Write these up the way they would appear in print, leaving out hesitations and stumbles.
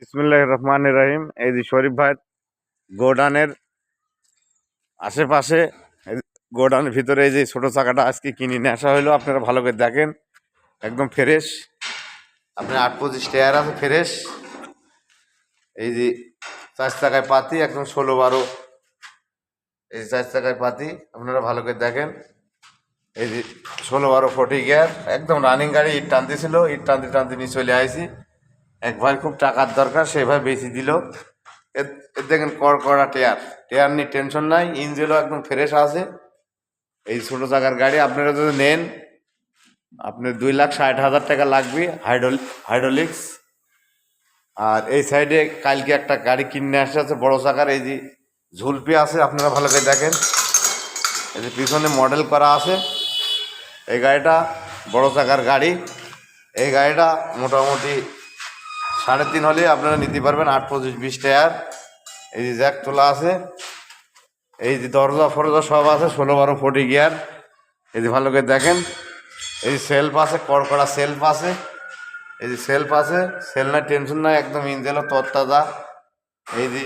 বিসমিল্লাহির রহমানির রহিম। এই যে শরীফ ভাই গোডানের আশেপাশে, গোডানের ভিতরে এই যে ছোট চাকাটা আজকে কিনে নিয়ে আসা হলো। আপনারা ভালো করে দেখেন, একদম ফ্রেশ। আপনার 8-25 টায়ার আছে ফ্রেশ। এই যে 4 চাকায় পাতি, একদম 16-12। এই 4 চাকায় পাতি, আপনারা ভালো করে দেখেন। এই যে 16-12 40 গিয়ার, একদম রানিং গাড়ি। ইট টানতেছিল, ইট টানতে টানতে নিয়ে চলে আসি। এক ভাই খুব টাকার দরকার, সেই ভাই বেশি দিল। দেখেন কড়া টায়ার, টায়ার নিয়ে টেনশন নাই, ইঞ্জিনও একদম ফ্রেশ আছে। এই ছোটো জায়গার গাড়ি আপনারা যদি নেন, আপনার 2,60,000 টাকা লাগবে হাইড্রোলিক্স। আর এই সাইডে কালকে একটা গাড়ি কিনে আসতে আছে বড় চাকার, এই যে ঝুলপি আছে। আপনারা ভালো করে দেখেন, এই যে পিছনে মডেল করা আছে। এই গাড়িটা বড় চাকার গাড়ি। এই গাড়িটা মোটামুটি 3.5 হলে আপনারা নিতে পারবেন। 8-25 টায়ার, এই যে জ্যাক তোলা আছে, এই যে দরজা ফরজা সব আছে। 16-12 40 গিয়ার। এই যে ভালো করে দেখেন, এই যে সেলফ আছে, কড়কড়া সেলফ আছে। এই যে সেলফ আছে, সেল না টেনশন নাই, একদম ইঞ্জিনও তরতাজা। এই যে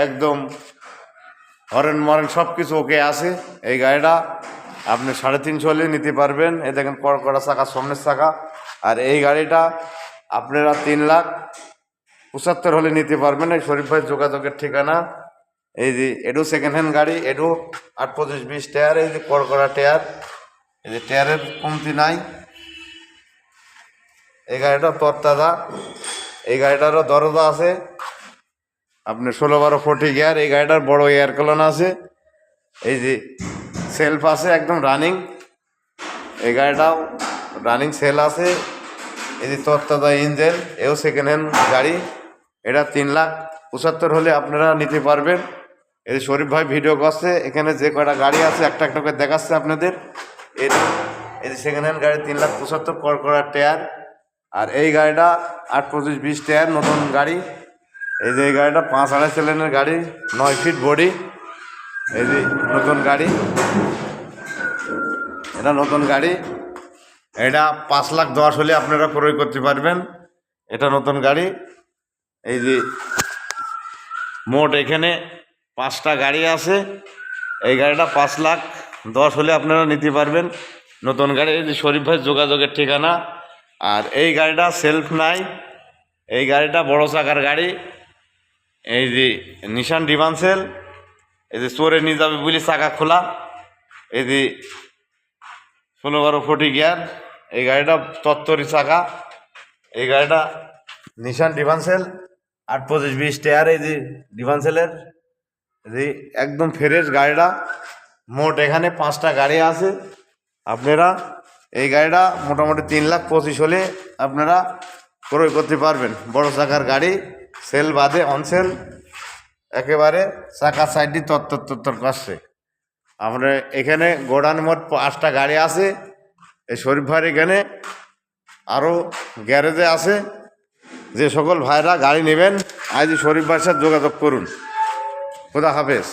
একদম হরেন মরেন সব কিছু ওকে আছে। এই গাড়িটা আপনি 350 হলে নিতে পারবেন। এই দেখেন কড়কড়া চাকা, সামনের চাকা। আর এই গাড়িটা আপনারা 3,75,000 হলে নিতে পারবেন। এই শরীফ ভাই যোগাযোগের ঠিকানা। এই যে এডু সেকেন্ড হ্যান্ড গাড়ি, এডু 8-25 টায়ার। এই যে কড়কড়া টায়ার, এই যে টায়ারের কমতি নাই। এই গাড়িটা তরতাজা। এই গাড়িটারও দরজা আছে আপনার 16-12 40 গিয়ার। এই গাড়িটার বড় এয়ার কলন আছে। এই যে সেলফ আছে, একদম রানিং। এই গাড়িটাও রানিং সেল আছে। এই যে তরতাজা ইঞ্জিন, এও সেকেন্ড হ্যান্ড গাড়ি। এটা 3,75,000 হলে আপনারা নিতে পারবেন। এই যে শরীফ ভাই ভিডিও করছে, এখানে যে কয়টা গাড়ি আছে একটা একটা করে দেখাচ্ছে আপনাদের। এই যে সেকেন্ড হ্যান্ড গাড়ি 3,75,000 কড়কড়া টায়ার। আর এই গাড়িটা 8-25 টায়ার, নতুন গাড়ি। এই যে এই গাড়িটা 5.5 সিলিন্ডারের গাড়ি, 9 ফিট বডি। এই যে নতুন গাড়ি, এটা নতুন গাড়ি। এটা 5,10,000 হলে আপনারা ক্রয় করতে পারবেন। এটা নতুন গাড়ি। এই যে মোট এখানে 5টা গাড়ি আছে। এই গাড়িটা 5,10,000 হলে আপনারা নিতে পারবেন, নতুন গাড়ি। এই যে শরীফ ভাই যোগাযোগের ঠিকানা। আর এই গাড়িটা সেলফ নাই, এই গাড়িটা বড় চাকার গাড়ি। এই যে নিশান ডিভান্সেল, এই যে চোরে নিয়ে যাবে বলে চাকা খোলা। এই যে 16-12 40 গিয়ার। এই গাড়িটা তত্তরি চাকা। এই গাড়িটা নিশান ডিভান্সেল 8-25 টায়ার। এই যে ডিভান্সেলের, এই যে একদম ফ্রেশ গাড়িটা। মোট এখানে 5টা গাড়ি আছে। আপনারা এই গাড়িটা মোটামুটি 3,25,000 হলে আপনারা ক্রয় করতে পারবেন। বড় চাকার গাড়ি, সেল বাদে অনসেল, একেবারে চাকার সাইডটি তত্তর করছে। আমরা এখানে গোডাউন মোট 5টা গাড়ি আছে। এই শরীফ ভাইয়ের এখানে আরও গ্যারেজে আছে। যে সকল ভাইরা গাড়ি নেবেন, আজ শরীফ ভাইয়ের সাথে যোগাযোগ করুন। খুদা হাফেজ।